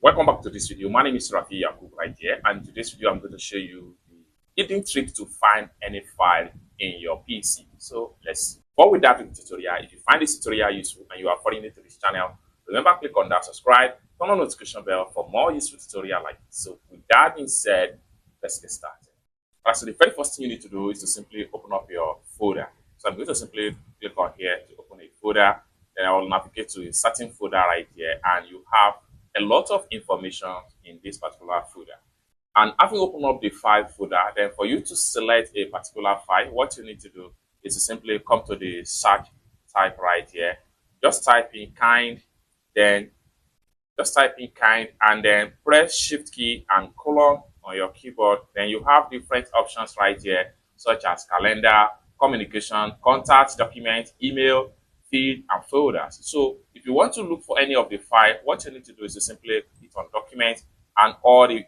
Welcome back to this video. My name is Rafi Yakub right here, and today's video I'm going to show you the hidden trick to find any file in your PC. So before we dive into the tutorial, if you find this tutorial useful and you are following it to this channel, remember click on that subscribe, turn on notification bell for more useful tutorial like this. So with that being said, let's get started. Alright, so the very first thing you need to do is to simply open up your folder. So I'm going to simply click on here to open a folder. Then I will navigate to a certain folder right here, and you have a lot of information in this particular folder. And having opened up the file folder, then for you to select a particular file, what you need to do is to simply come to the search type right here. Just type in kind, then and then press shift key and colon on your keyboard. Then you have different options right here, such as calendar, communication, contact, document, email, feed, and folders. So if you want to look for any of the file, what you need to do is to simply click on document, and all the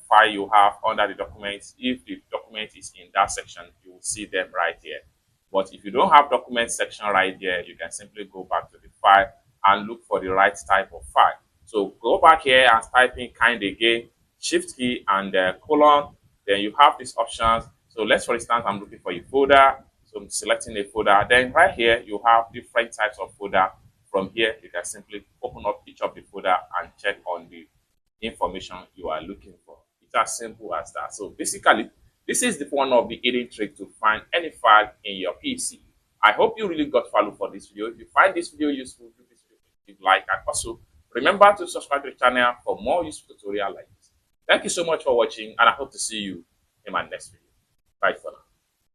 file you have under the document, if the document is in that section, you will see them right here. But if you don't have document section right here, you can simply go back to the file and look for the right type of file. So go back here and type in kind again, shift key and colon. Then you have these options. So let's, for instance, I'm looking for a folder. So I'm selecting a folder. Then right here, you have different types of folder. From here, you can simply open up each of the folder and check on the information you are looking for. It's as simple as that. So basically, this is one of the hidden tricks to find any file in your PC. I hope you really got value for this video. If you find this video useful, give this video a like, and also remember to subscribe to the channel for more useful tutorials like this. Thank you so much for watching, and I hope to see you in my next video. Bye for now.